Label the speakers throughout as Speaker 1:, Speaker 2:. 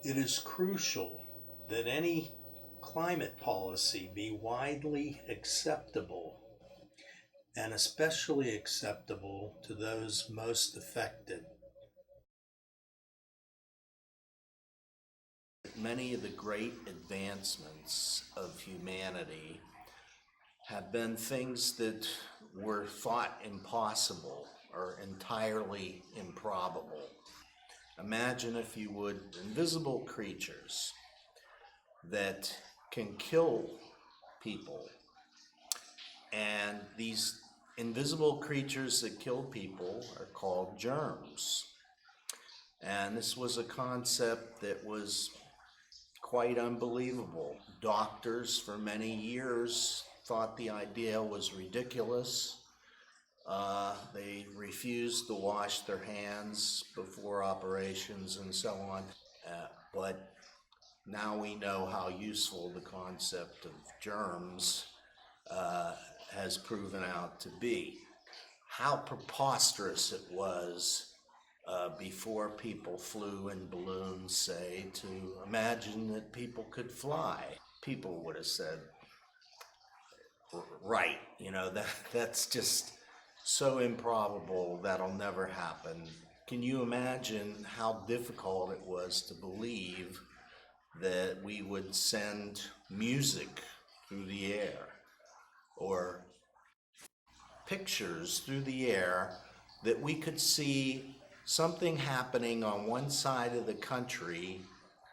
Speaker 1: It is crucial that any climate policy be widely acceptable and especially acceptable to those most affected.
Speaker 2: Many of the great advancements of humanity have been things that were thought impossible or entirely improbable. Imagine, if you would, invisible creatures that can kill people. And these invisible creatures that kill people are called germs. And this was a concept that was quite unbelievable. Doctors for many years thought the idea was ridiculous. They refused to wash their hands before operations and so on. But now we know how useful the concept of germs has proven out to be. How preposterous it was before people flew in balloons, say, to imagine that people could fly. People would have said, right, that's just so improbable, that'll never happen. Can you imagine how difficult it was to believe that we would send music through the air or pictures through the air, that we could see something happening on one side of the country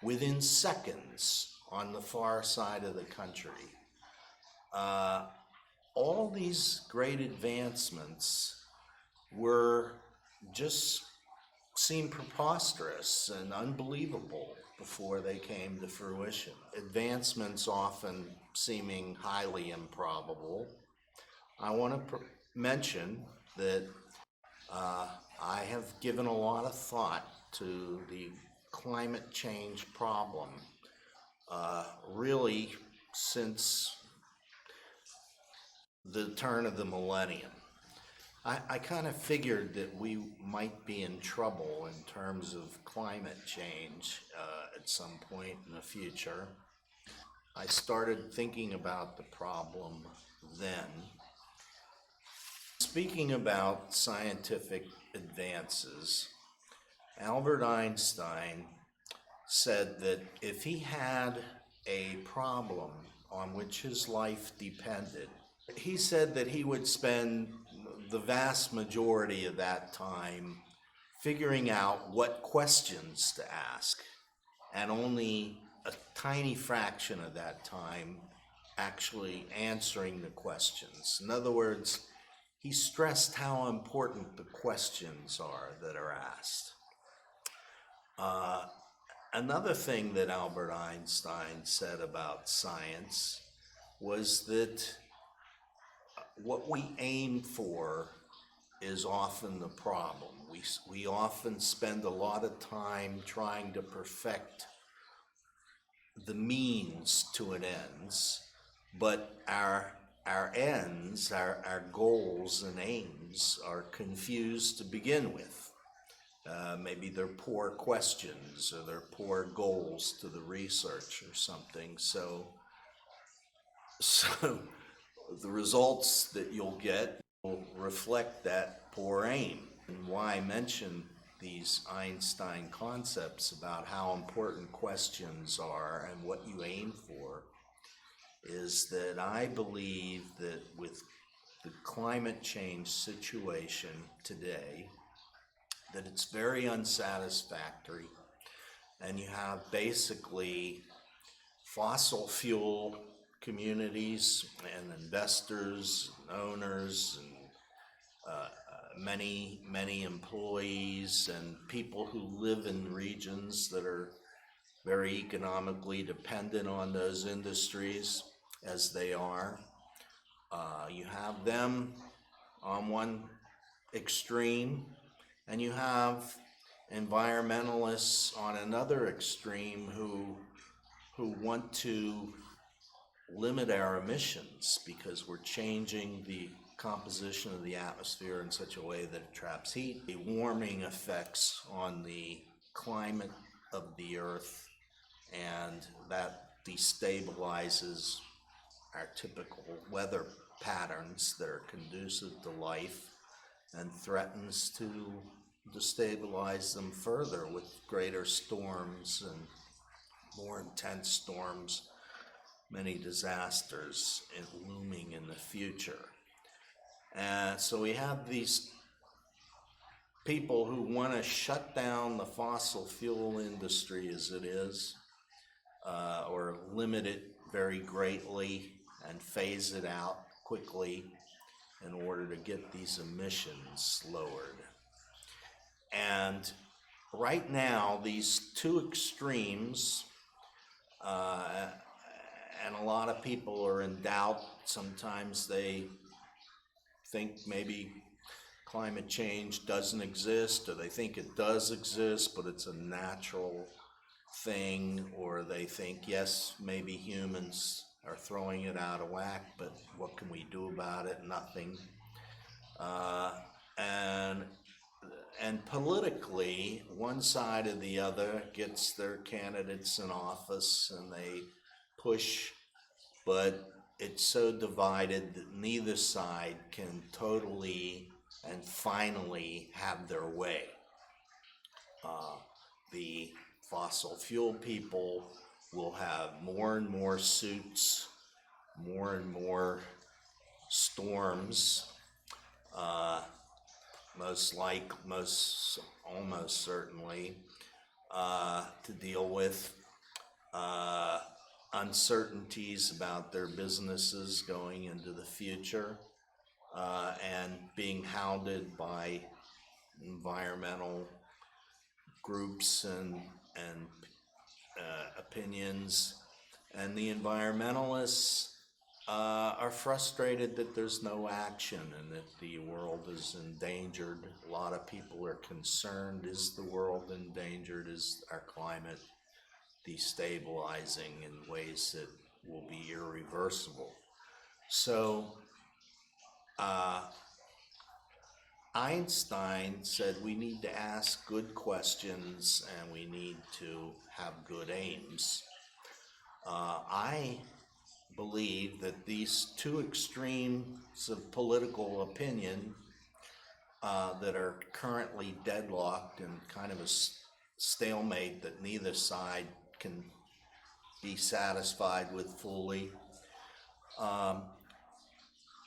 Speaker 2: within seconds on the far side of the country? All these great advancements seemed preposterous and unbelievable before they came to fruition. Advancements often seeming highly improbable. I want to mention that I have given a lot of thought to the climate change problem, really since the turn of the millennium. I kind of figured that we might be in trouble in terms of climate change at some point in the future. I started thinking about the problem then. Speaking about scientific advances, Albert Einstein said that if he had a problem on which his life depended, he said that he would spend the vast majority of that time figuring out what questions to ask, and only a tiny fraction of that time actually answering the questions. In other words, he stressed how important the questions are that are asked. Another thing that Albert Einstein said about science was that what we aim for is often the problem. We often spend a lot of time trying to perfect the means to an ends, but our ends, our goals and aims are confused to begin with. Maybe they're poor questions or they're poor goals to the research or something. So the results that you'll get will reflect that poor aim. And why I mention these Einstein concepts about how important questions are and what you aim for is that I believe that with the climate change situation today, that it's very unsatisfactory, and you have basically fossil fuel communities and investors and owners and many employees and people who live in regions that are very economically dependent on those industries as they are. You have them on one extreme, and you have environmentalists on another extreme who want to limit our emissions because we're changing the composition of the atmosphere in such a way that it traps heat. The warming effects on the climate of the earth and that destabilizes our typical weather patterns that are conducive to life and threatens to destabilize them further with greater storms and more intense storms, many disasters looming in the future. And so we have these people who want to shut down the fossil fuel industry as it is, or limit it very greatly and phase it out quickly in order to get these emissions lowered. And right now, these two extremes, and a lot of people are in doubt. Sometimes they think maybe climate change doesn't exist, or they think it does exist, but it's a natural thing, or they think, yes, maybe humans are throwing it out of whack, but what can we do about it? Nothing. And politically, one side or the other gets their candidates in office and they push, but it's so divided that neither side can totally and finally have their way. The fossil fuel people will have more and more suits, more and more storms, almost certainly, to deal with, uncertainties about their businesses going into the future, and being hounded by environmental groups and opinions. And the environmentalists are frustrated that there's no action and that the world is endangered. A lot of people are concerned, is the world endangered? Is our climate destabilizing in ways that will be irreversible? So Einstein said we need to ask good questions and we need to have good aims. I believe that these two extremes of political opinion that are currently deadlocked in kind of a stalemate that neither side can be satisfied with fully,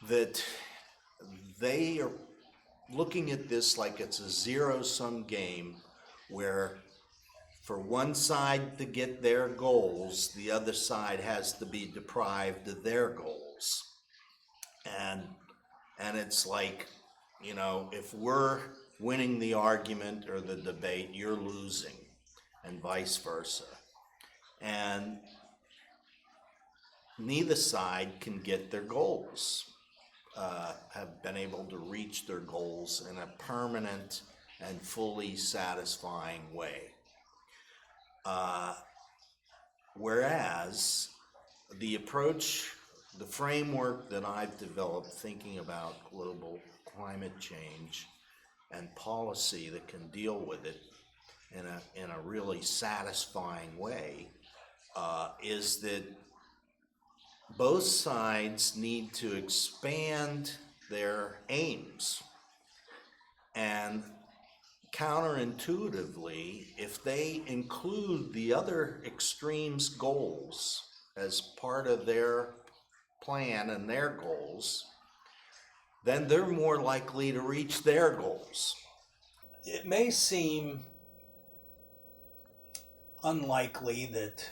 Speaker 2: that they are looking at this like it's a zero-sum game where for one side to get their goals, the other side has to be deprived of their goals. And it's like, you know, if we're winning the argument or the debate, you're losing, and vice versa. And neither side can get their goals, have been able to reach their goals in a permanent and fully satisfying way. Whereas the approach, the framework that I've developed thinking about global climate change and policy that can deal with it in a really satisfying way, is that both sides need to expand their aims. And counterintuitively, if they include the other extreme's goals as part of their plan and their goals, then they're more likely to reach their goals.
Speaker 1: It may seem unlikely that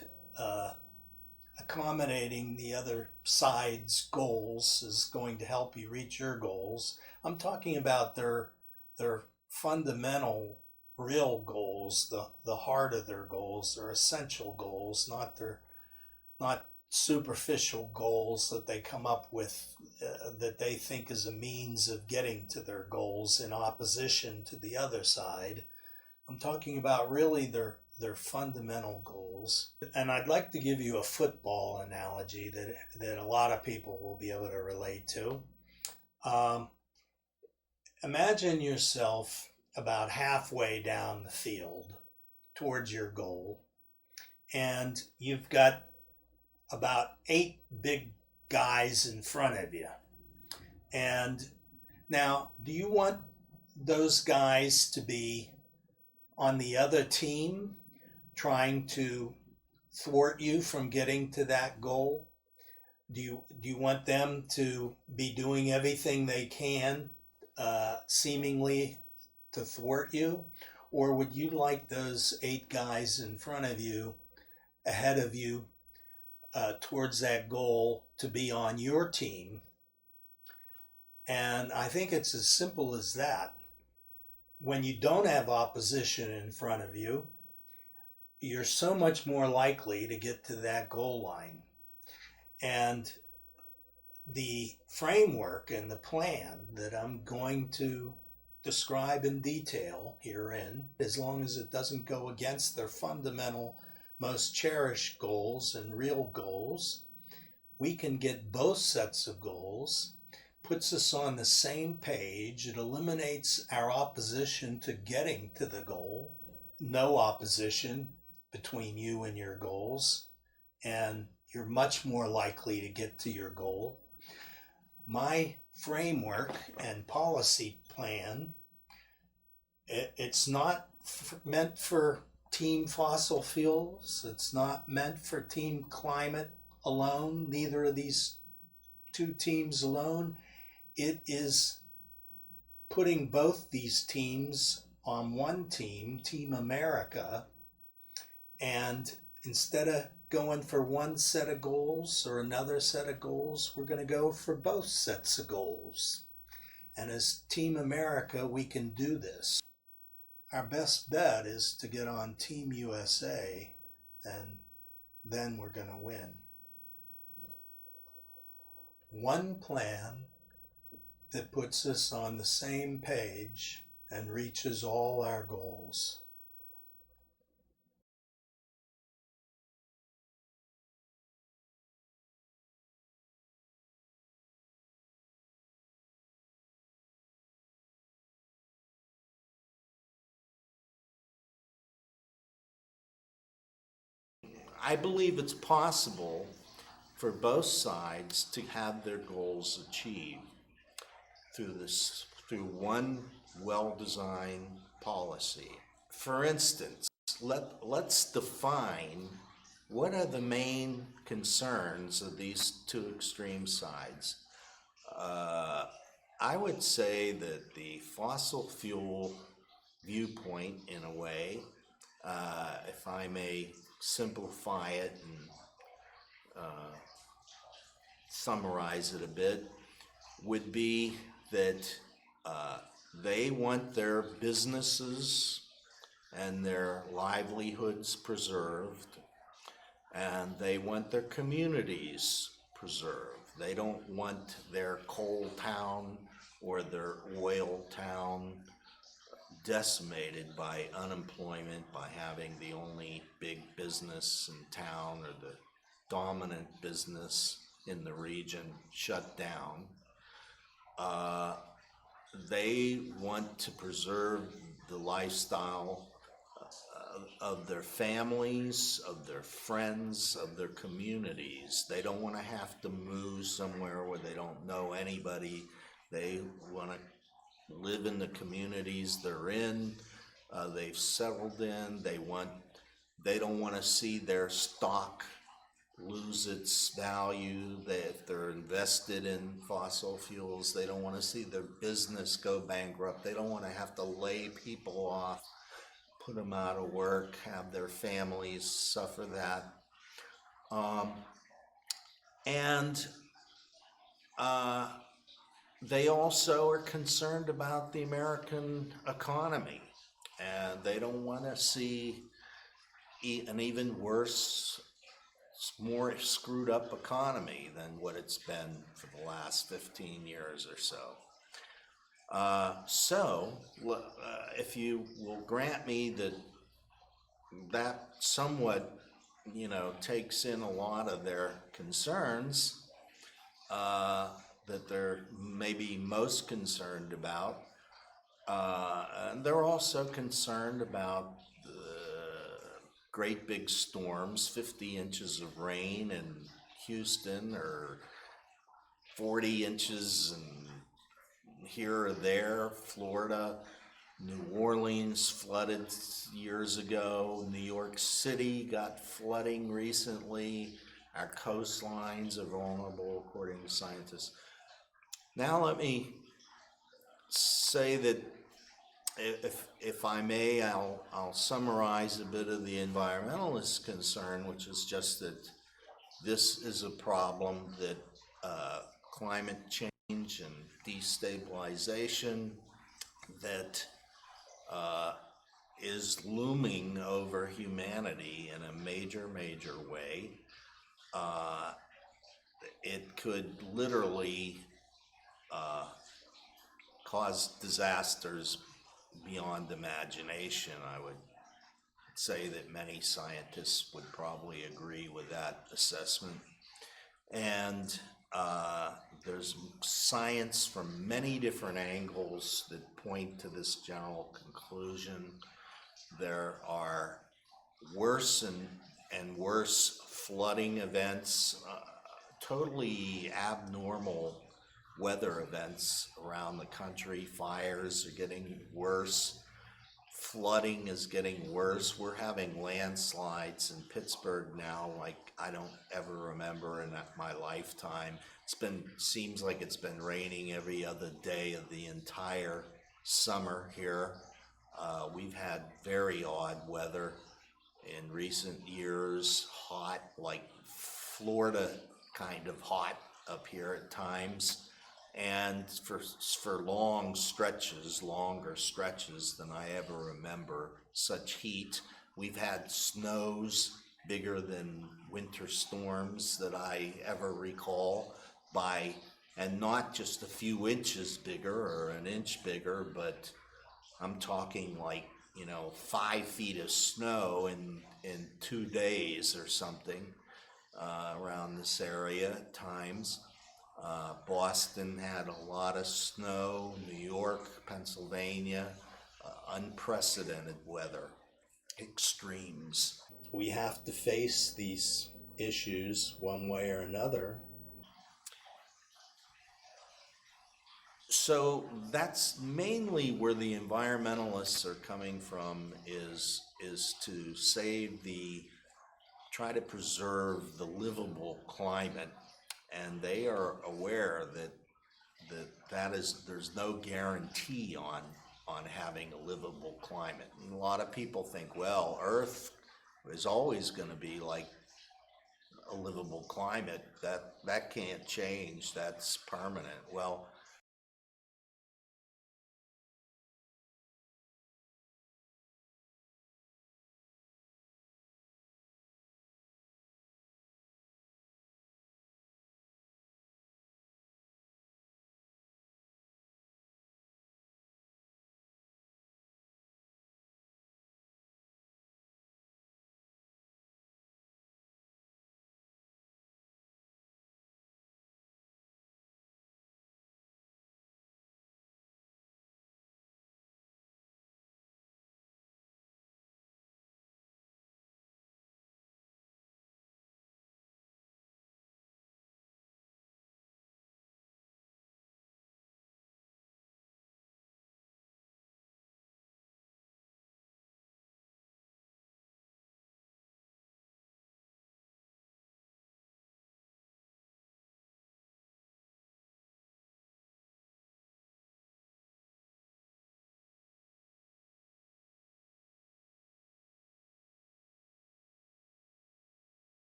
Speaker 1: accommodating the other side's goals is going to help you reach your goals. I'm talking about their fundamental real goals, the heart of their goals, their essential goals, not superficial goals that they come up with that they think is a means of getting to their goals in opposition to the other side. I'm talking about really their fundamental goals. And I'd like to give you a football analogy that a lot of people will be able to relate to. Imagine yourself about halfway down the field towards your goal, and you've got about 8 big guys in front of you. And now, do you want those guys to be on the other team trying to thwart you from getting to that goal? Do you want them to be doing everything they can, seemingly to thwart you? Or would you like those 8 guys in front of you, ahead of you, towards that goal to be on your team? And I think it's as simple as that. When you don't have opposition in front of you, you're so much more likely to get to that goal line. And the framework and the plan that I'm going to describe in detail herein, as long as it doesn't go against their fundamental, most cherished goals and real goals, we can get both sets of goals, puts us on the same page. It eliminates our opposition to getting to the goal, no opposition between you and your goals, and you're much more likely to get to your goal. My framework and policy plan, it's not meant for team fossil fuels. It's not meant for team climate alone, neither of these 2 teams alone. It is putting both these teams on one team, Team America, and instead of going for one set of goals or another set of goals, we're going to go for both sets of goals. And as Team America, we can do this. Our best bet is to get on Team USA, and then we're going to win. One plan that puts us on the same page and reaches all our goals.
Speaker 2: I believe it's possible for both sides to have their goals achieved through one well-designed policy. For instance, let's define what are the main concerns of these 2 extreme sides. I would say that the fossil fuel viewpoint, in a way, if I may simplify it and summarize it a bit, would be that they want their businesses and their livelihoods preserved, and they want their communities preserved. They don't want their coal town or their oil town decimated by unemployment, by having the only big business in town or the dominant business in the region shut down. They want to preserve the lifestyle of their families, of their friends, of their communities. They don't want to have to move somewhere where they don't know anybody. They want to live in the communities they're in. They've settled in. They don't want to see their stock lose its value. If they're invested in fossil fuels, they don't want to see their business go bankrupt. They don't want to have to lay people off, put them out of work, have their families suffer that. And they also are concerned about the American economy, and they don't want to see an even worse, more screwed up economy than what it's been for the last 15 years or so. If you will grant me that somewhat, takes in a lot of their concerns that they're maybe most concerned about, and they're also concerned about great big storms, 50 inches of rain in Houston, or 40 inches in here or there, Florida. New Orleans flooded years ago. New York City got flooding recently. Our coastlines are vulnerable, according to scientists. Now, let me say that if I may, I'll summarize a bit of the environmentalist concern, which is just that this is a problem that climate change and destabilization that is looming over humanity in a major, major way. It could literally cause disasters beyond imagination. I would say that many scientists would probably agree with that assessment. And there's science from many different angles that point to this general conclusion. There are worse and worse flooding events, totally abnormal weather events around the country. Fires are getting worse. Flooding is getting worse. We're having landslides in Pittsburgh now like I don't ever remember in my lifetime. Seems like it's been raining every other day of the entire summer here. We've had very odd weather in recent years, hot, like Florida kind of hot up here at times, and for long stretches, longer stretches than I ever remember, such heat. We've had snows bigger than winter storms that I ever recall, and not just a few inches bigger or an inch bigger, but I'm talking like, 5 feet of snow in 2 days or something around this area at times. Boston had a lot of snow, New York, Pennsylvania, unprecedented weather, extremes. We have to face these issues one way or another. So that's mainly where the environmentalists are coming from, is to try to preserve the livable climate, and they are aware that there's no guarantee on having a livable climate. And a lot of people think, well, Earth is always going to be like a livable climate. That can't change. That's permanent. Well,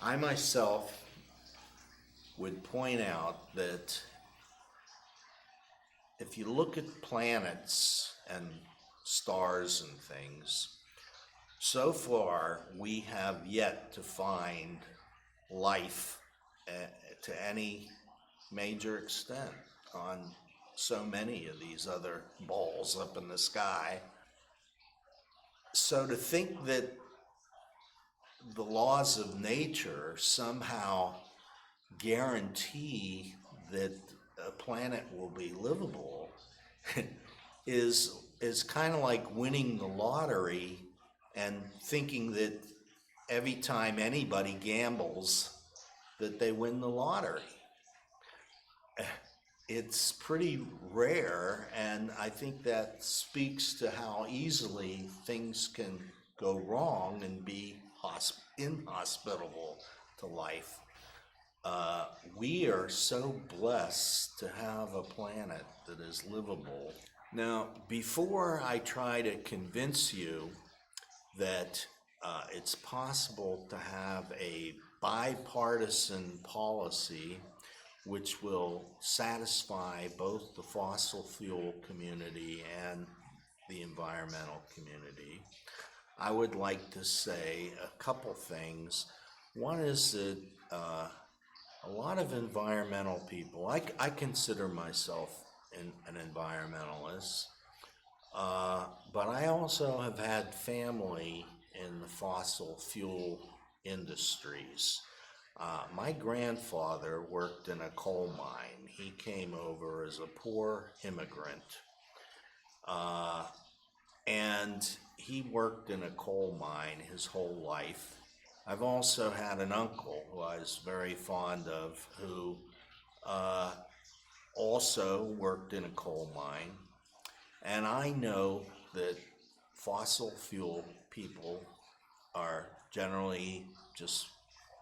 Speaker 2: I myself would point out that if you look at planets and stars and things, so far we have yet to find life to any major extent on so many of these other balls up in the sky. So to think that the laws of nature somehow guarantee that a planet will be livable is kind of like winning the lottery and thinking that every time anybody gambles that they win the lottery. It's pretty rare, and I think that speaks to how easily things can go wrong and be inhospitable to life. We are so blessed to have a planet that is livable. Now, before I try to convince you that it's possible to have a bipartisan policy which will satisfy both the fossil fuel community and the environmental community, I would like to say a couple things. One is that a lot of environmental people, I consider myself an environmentalist, but I also have had family in the fossil fuel industries. My grandfather worked in a coal mine. He came over as a poor immigrant, and he worked in a coal mine his whole life. I've also had an uncle who I was very fond of who also worked in a coal mine. And I know that fossil fuel people are generally just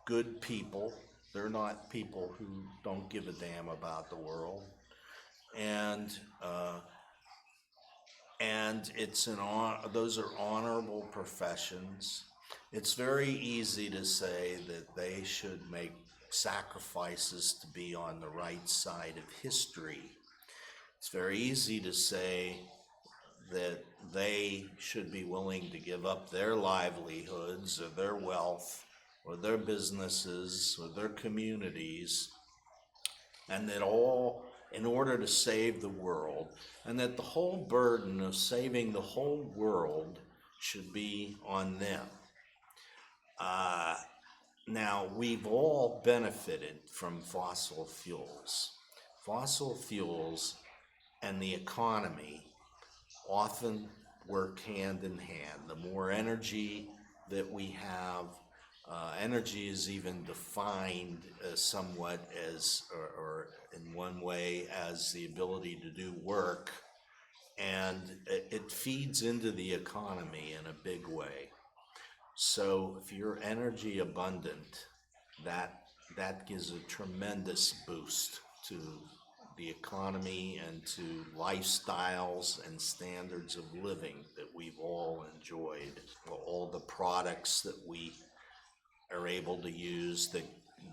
Speaker 2: good people. They're not people who don't give a damn about the world. And those are honorable professions. It's very easy to say that they should make sacrifices to be on the right side of history. It's very easy to say that they should be willing to give up their livelihoods or their wealth or their businesses or their communities, and that all in order to save the world, and that the whole burden of saving the whole world should be on them. Now, we've all benefited from fossil fuels. Fossil fuels and the economy often work hand in hand. The more energy that we have, energy is even defined somewhat as, or in one way, as the ability to do work, and it feeds into the economy in a big way. So if you're energy abundant, that gives a tremendous boost to the economy and to lifestyles and standards of living that we've all enjoyed. All the products that we are able to use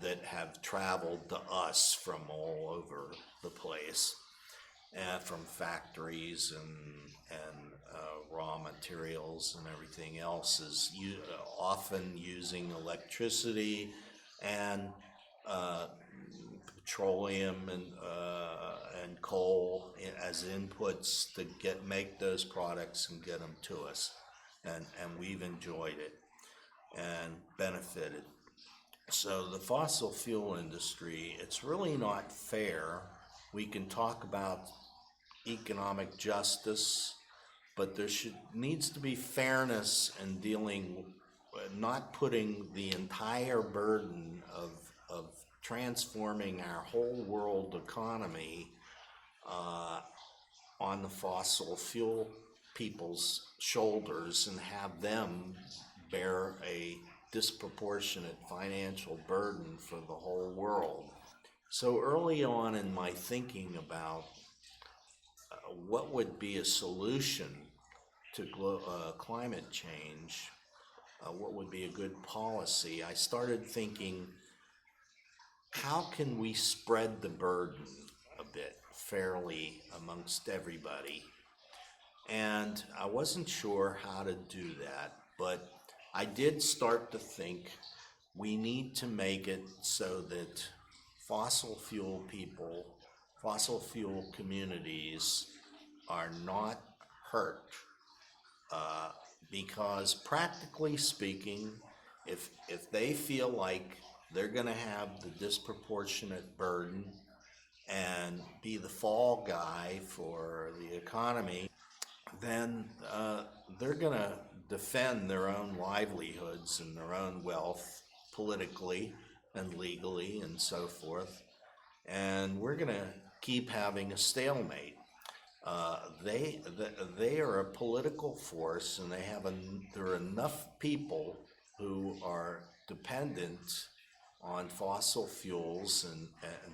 Speaker 2: that have traveled to us from all over the place, from factories and raw materials and everything else, is often using electricity and petroleum and coal as inputs to make those products and get them to us, and we've enjoyed it and benefited. So the fossil fuel industry, it's really not fair. We can talk about economic justice, but there needs to be fairness in dealing, not putting the entire burden of transforming our whole world economy on the fossil fuel people's shoulders and have them bear a disproportionate financial burden for the whole world. So early on in my thinking about what would be a solution to climate change, what would be a good policy, I started thinking, how can we spread the burden a bit fairly amongst everybody? And I wasn't sure how to do that, but I did start to think we need to make it so that fossil fuel people, fossil fuel communities are not hurt. Because practically speaking, if they feel like they're going to have the disproportionate burden and be the fall guy for the economy, then they're going to defend their own livelihoods and their own wealth politically and legally and so forth. And we're going to keep having a stalemate. They are a political force, and there are enough people who are dependent on fossil fuels and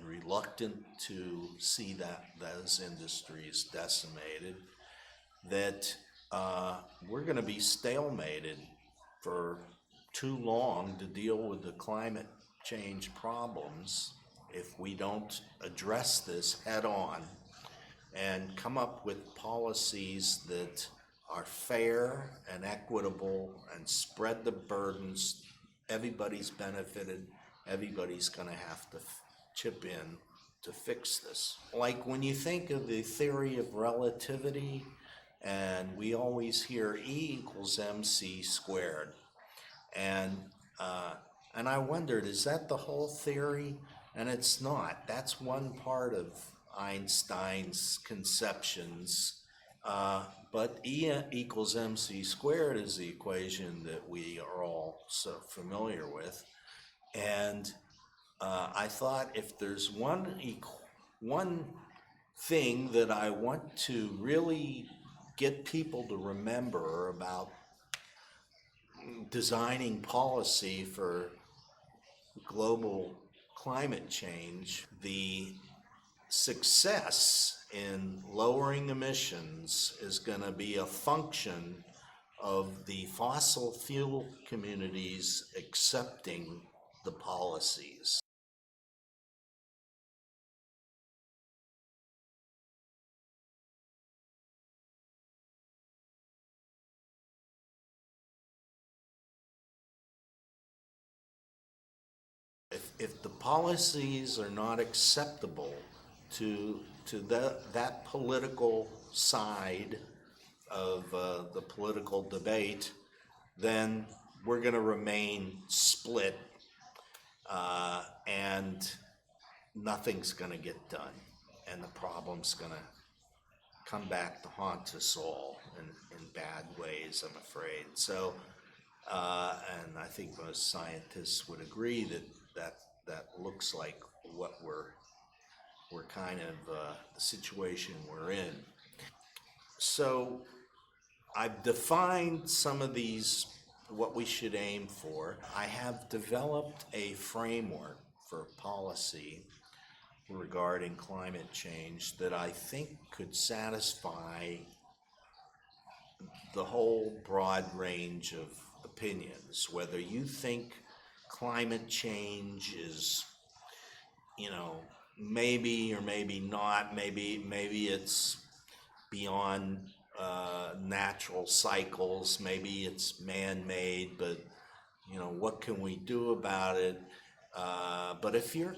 Speaker 2: reluctant to see those industries decimated, that we're going to be stalemated for too long to deal with the climate change problems if we don't address this head on and come up with policies that are fair and equitable and spread the burdens. Everybody's benefited. Everybody's going to have to chip in to fix this. Like when you think of the theory of relativity, and we always hear E equals mc squared. And and I wondered, is that the whole theory? And it's not. That's one part of Einstein's conceptions. But E equals mc squared is the equation that we are all so familiar with. And I thought, if there's one thing that I want to really get people to remember about designing policy for global climate change, the success in lowering emissions is going to be a function of the fossil fuel communities accepting the policies. If the policies are not acceptable to that political side of the political debate, then we're going to remain split, and nothing's going to get done, and the problem's going to come back to haunt us all in bad ways, I'm afraid. So, and I think most scientists would agree that looks like what we're kind of the situation we're in. So I've defined some of these, what we should aim for. I have developed a framework for policy regarding climate change that I think could satisfy the whole broad range of opinions. Whether you think climate change is, maybe or maybe not, maybe it's beyond natural cycles, maybe it's man-made, but what can we do about it? But if you're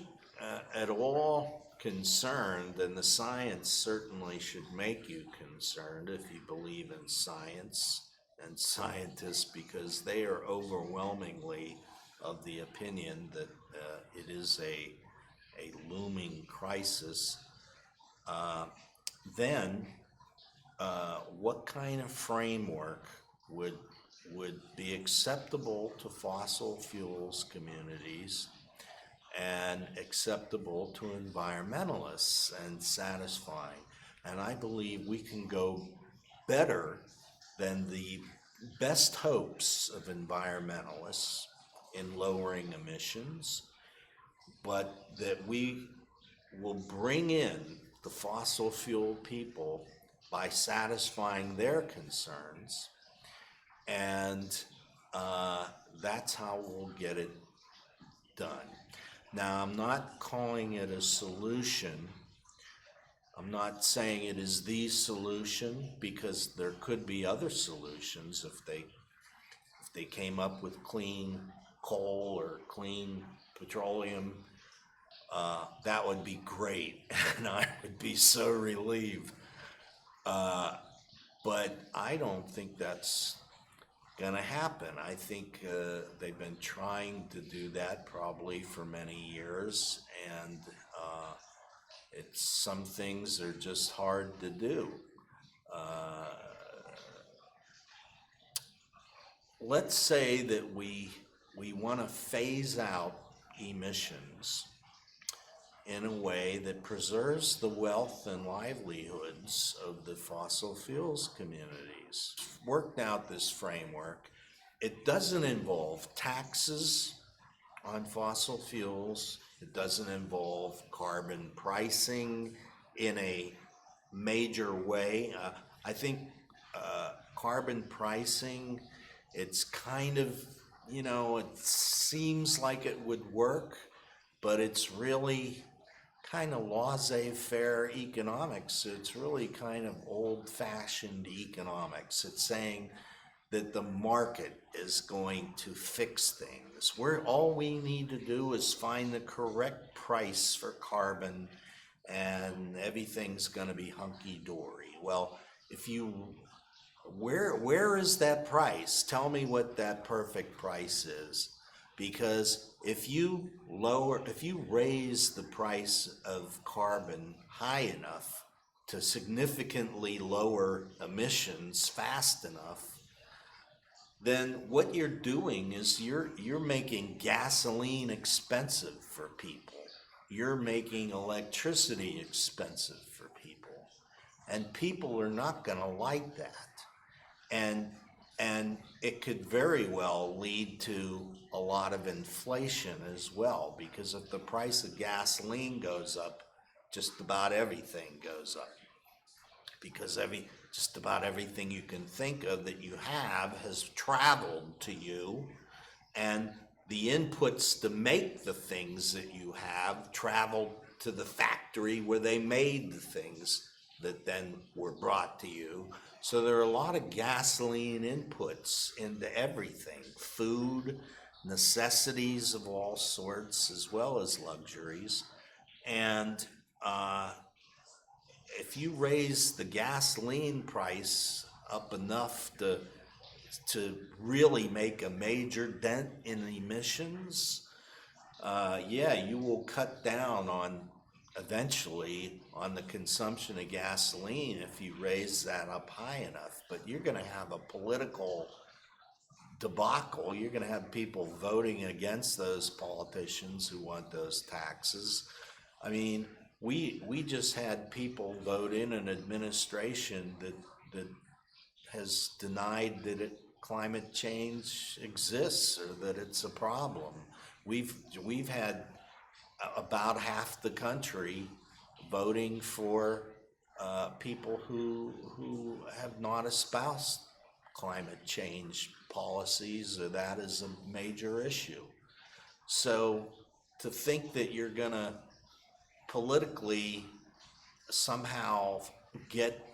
Speaker 2: at all concerned, then the science certainly should make you concerned if you believe in science and scientists, because they are overwhelmingly of the opinion that it is a looming crisis. Then what kind of framework would be acceptable to fossil fuels communities and acceptable to environmentalists and satisfying? And I believe we can go better than the best hopes of environmentalists in lowering emissions, but that we will bring in the fossil fuel people by satisfying their concerns, and That's how we'll get it done. Now, I'm not calling it a solution. I'm not saying it is the solution because there could be other solutions if they came up with clean coal or clean petroleum. That would be great, and I would be so relieved. But I don't think that's gonna happen. I think they've been trying to do that probably for many years, and it's some things are just hard to do. Uh, let's say that we want to phase out emissions in a way that preserves the wealth and livelihoods of the fossil fuels communities. Worked out this framework. It doesn't involve taxes on fossil fuels. It doesn't involve carbon pricing in a major way. I think carbon pricing, it's kind of, it seems like it would work, but it's really kind of laissez-faire economics. It's really kind of old-fashioned economics. It's saying that the market is going to fix things. All we need to do is find the correct price for carbon and everything's gonna be hunky-dory. Well, if you, where is that price? Tell me what that perfect price is. Because if you raise the price of carbon high enough to significantly lower emissions fast enough, then what you're doing is you're making gasoline expensive for people. You're making electricity expensive for people. And people are not going to like that. And and it could very well lead to a lot of inflation as well, because if the price of gasoline goes up, just about everything goes up, because just about everything you can think of that you have has traveled to you, and the inputs to make the things that you have traveled to the factory where they made the things that then were brought to you. So there are a lot of gasoline inputs into everything: food, necessities of all sorts, as well as luxuries. And if you raise the gasoline price up enough to really make a major dent in emissions, yeah, you will cut down on eventually on the consumption of gasoline if you raise that up high enough. But you're going to have a political debacle. You're going to have people voting against those politicians who want those taxes. I mean, we just had people vote in an administration that has denied that climate change exists or that it's a problem. We've had about half the country voting for people who have not espoused climate change policies, or that is a major issue. So to think that you're going to politically somehow get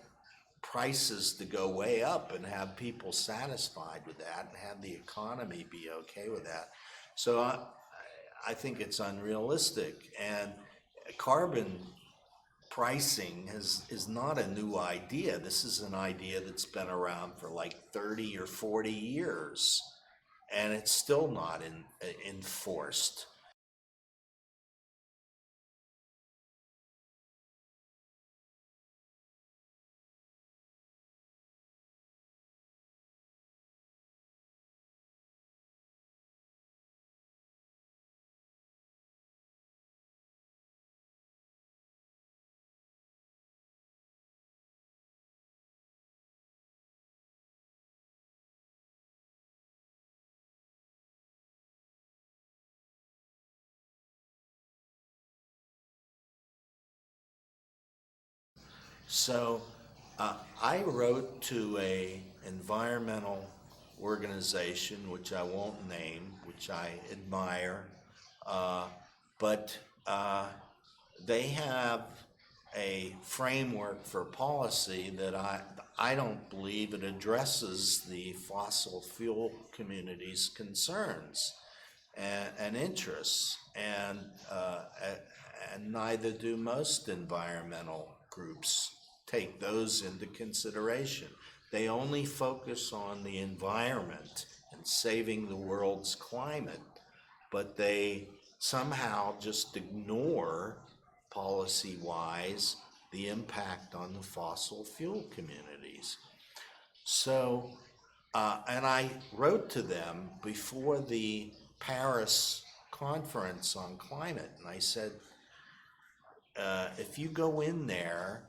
Speaker 2: prices to go way up and have people satisfied with that and have the economy be okay with that. So I think it's unrealistic. And carbon pricing is not a new idea. This is an idea that's been around for like 30 or 40 years, and it's still not enforced. So I wrote to a environmental organization, which I won't name, which I admire, but they have a framework for policy that I don't believe it addresses the fossil fuel community's concerns and interests, and neither do most environmental groups take those into consideration. They only focus on the environment and saving the world's climate, but they somehow just ignore, policy-wise, the impact on the fossil fuel communities. So, and I wrote to them before the Paris conference on climate, and I said, if you go in there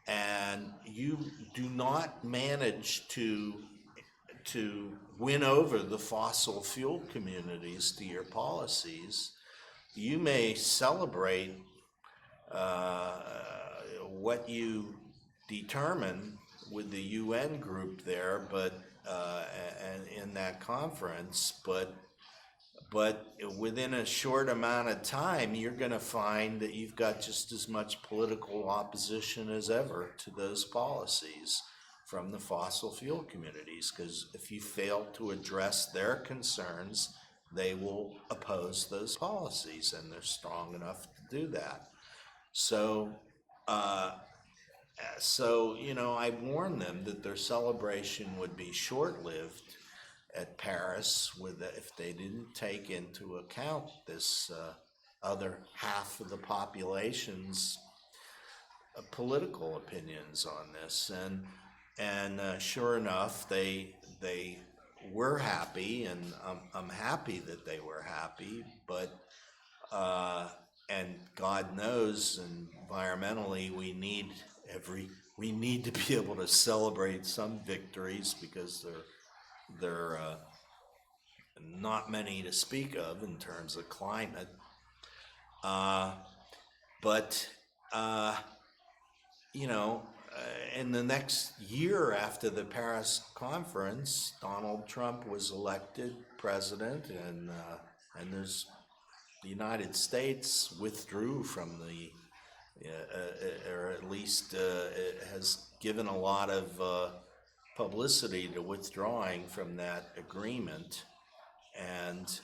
Speaker 2: and you do not manage to win over the fossil fuel communities to your policies, you may celebrate what you determine with the UN group there, but and in that conference, but within a short amount of time, you're going to find that you've got just as much political opposition as ever to those policies from the fossil fuel communities, because if you fail to address their concerns, they will oppose those policies, and they're strong enough to do that. So, I warned them that their celebration would be short-lived at Paris if they didn't take into account this other half of the population's political opinions on this, and sure enough, they were happy, and I'm happy that they were happy, but and God knows, environmentally, we need to be able to celebrate some victories, because they're not many to speak of in terms of climate. But in the next year after the Paris conference, Donald Trump was elected president, and the United States withdrew from the, or at least it has given a lot of publicity to withdrawing from that agreement, and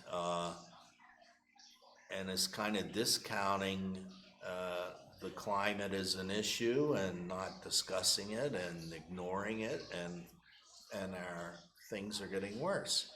Speaker 2: is kind of discounting the climate as an issue and not discussing it and ignoring it, and our things are getting worse.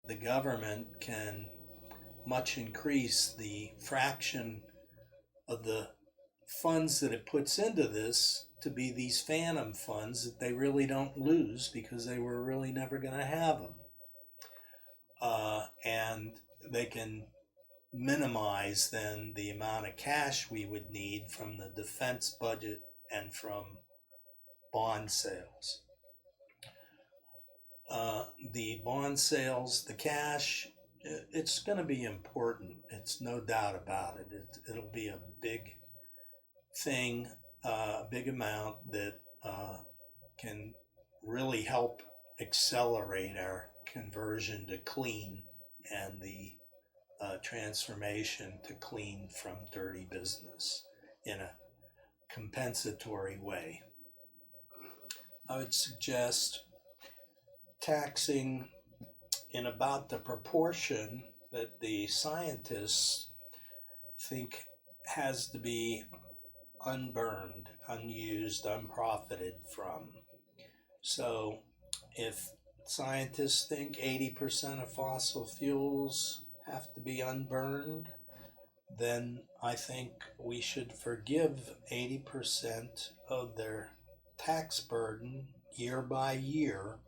Speaker 1: the government can much increase the fraction of the funds that it puts into this to be these phantom funds that they really don't lose because they were really never going to have them. And they can minimize then the amount of cash we would need from the defense budget and from bond sales. The bond sales, the cash, it's going to be important. It's no doubt about it. It'll be a big thing, a big amount that can really help accelerate our conversion to clean and the transformation to clean from dirty business in a compensatory way. I would suggest taxing in about the proportion that the scientists think has to be unburned, unused, unprofited from. So if scientists think 80% of fossil fuels have to be unburned, then I think we should forgive 80% of their tax burden year by year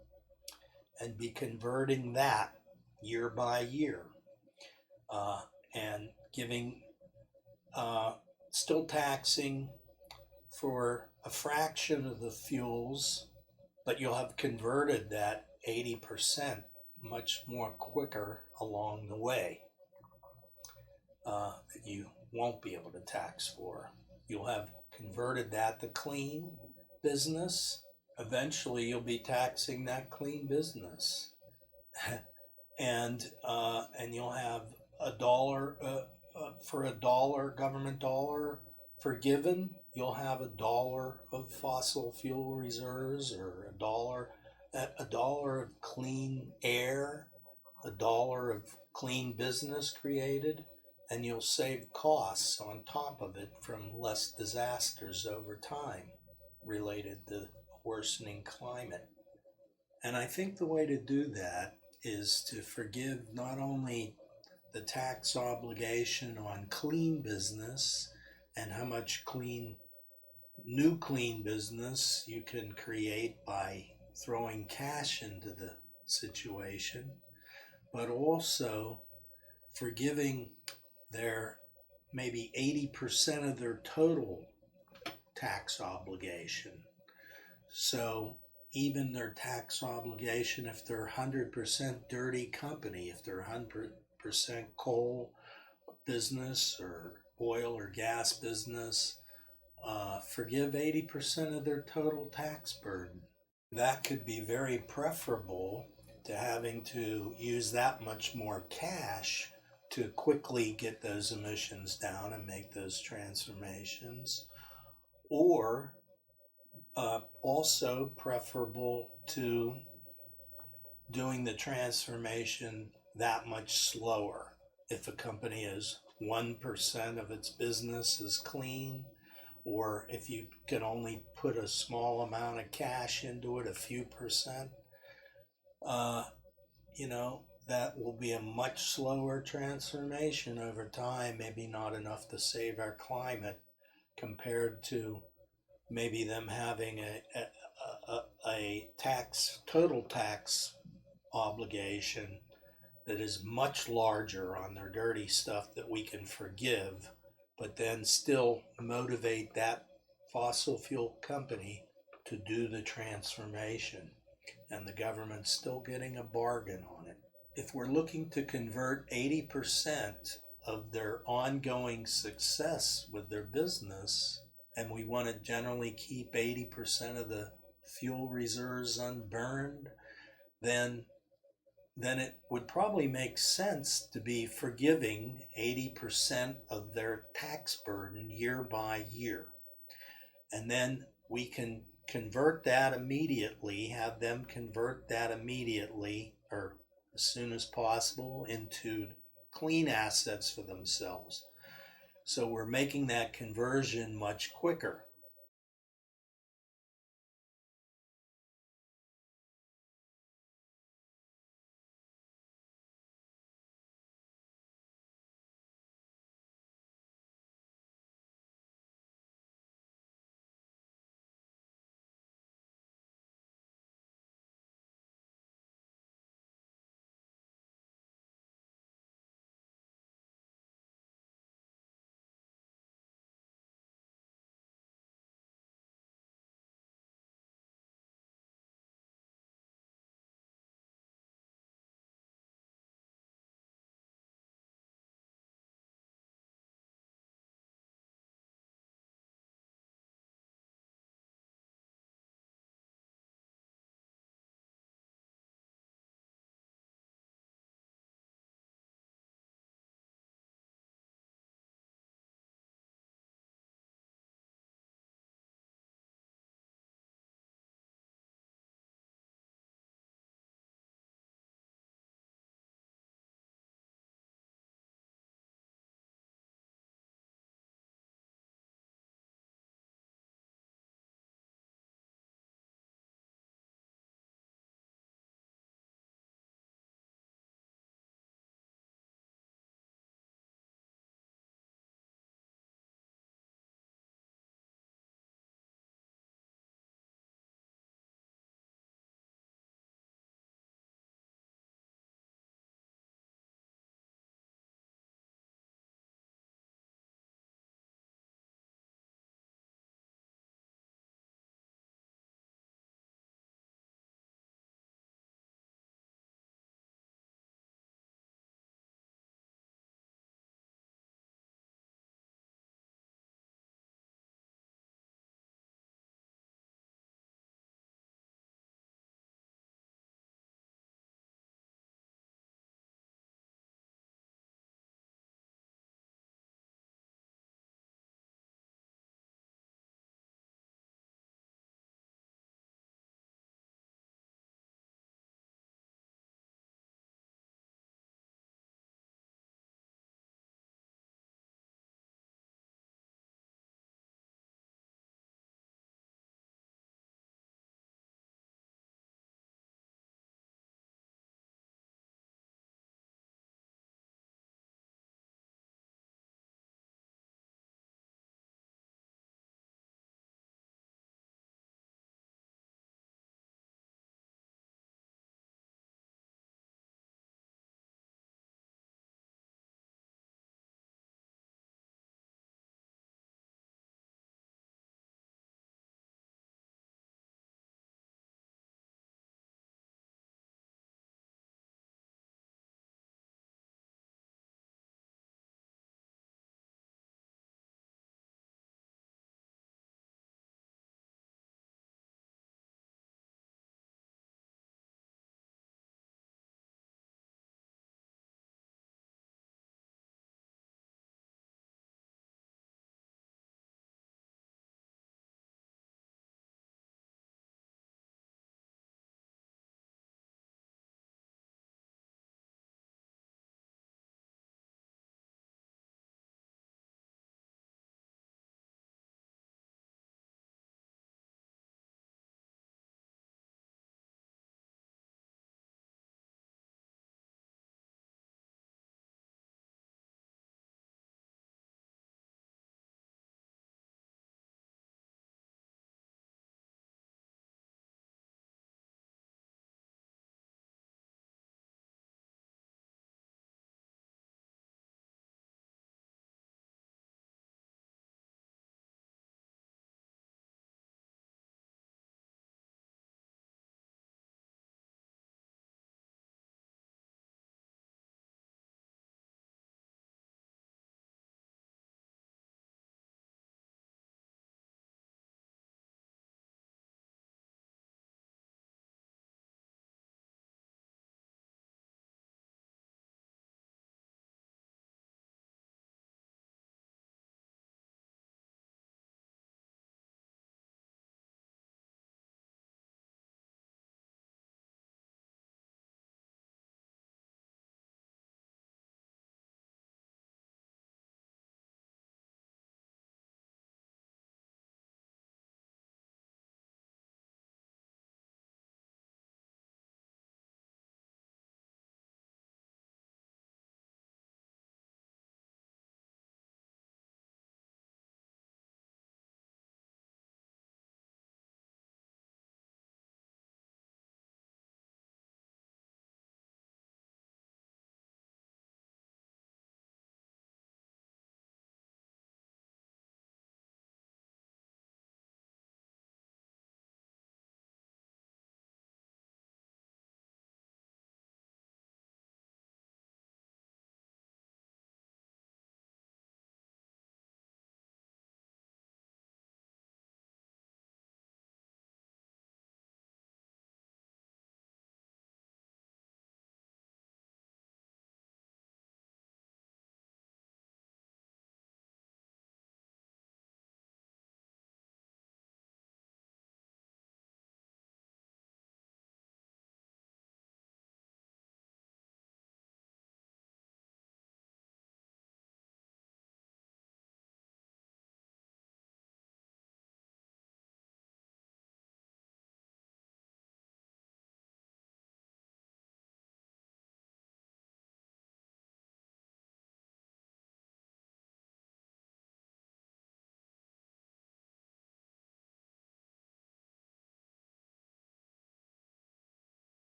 Speaker 1: and be converting that year by year, and giving, still taxing for a fraction of the fuels, but you'll have converted that 80% much more quicker along the way, that you won't be able to tax for. You'll have converted that to clean business. Eventually you'll be taxing that clean business. and you'll have for $1 government dollar forgiven, you'll have $1 of fossil fuel reserves, or $1 of clean air, $1 of clean business created, and you'll save costs on top of it from less disasters over time related to worsening climate. And I think the way to do that is to forgive not only the tax obligation on clean business and how much new clean business you can create by throwing cash into the situation, but also forgiving their maybe 80% of their total tax obligation. So even their tax obligation, if they're 100% dirty company, if they're 100% coal business or oil or gas business, forgive 80% of their total tax burden. That could be very preferable to having to use that much more cash to quickly get those emissions down and make those transformations, or also preferable to doing the transformation that much slower. If a company is 1% of its business is clean, or if you can only put a small amount of cash into it, a few percent, that will be a much slower transformation over time, maybe not enough to save our climate, compared to maybe them having a total tax obligation that is much larger on their dirty stuff that we can forgive, but then still motivate that fossil fuel company to do the transformation, and the government's still getting a bargain on it. If we're looking to convert 80% of their ongoing success with their business, and we want to generally keep 80% of the fuel reserves unburned, then it would probably make sense to be forgiving 80% of their tax burden year by year. And then we can convert that immediately, have them convert that immediately, or as soon as possible, into clean assets for themselves. So we're making that conversion much quicker.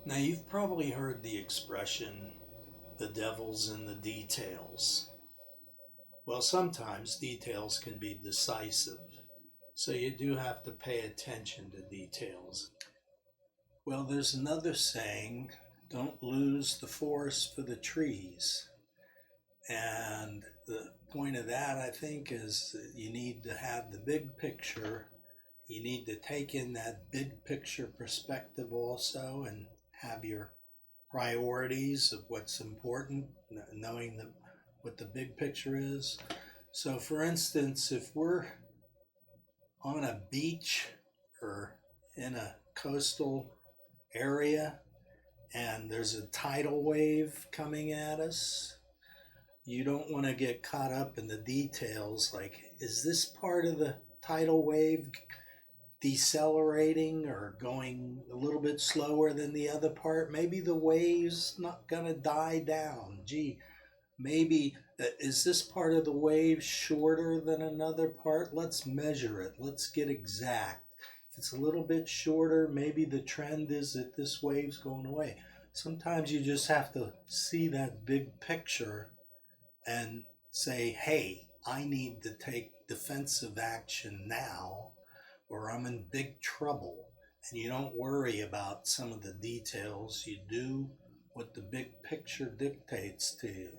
Speaker 1: Now, you've probably heard the expression, the devil's in the details. Well, sometimes details can be decisive, so you do have to pay attention to details. Well, there's another saying, don't lose the forest for the trees. And the point of that, I think, is that you need to have the big picture. You need to take in that big picture perspective also and have your priorities of what's important, knowing what the big picture is. So, for instance, if we're on a beach or in a coastal area and there's a tidal wave coming at us, you don't want to get caught up in the details like, is this part of the tidal wave decelerating or going a little bit slower than the other part? Maybe the wave's not going to die down. Gee, maybe is this part of the wave shorter than another part? Let's measure it. Let's get exact. If it's a little bit shorter, maybe the trend is that this wave's going away. Sometimes you just have to see that big picture and say, hey, I need to take defensive action now or I'm in big trouble. And you don't worry about some of the details. You do what the big picture dictates to you.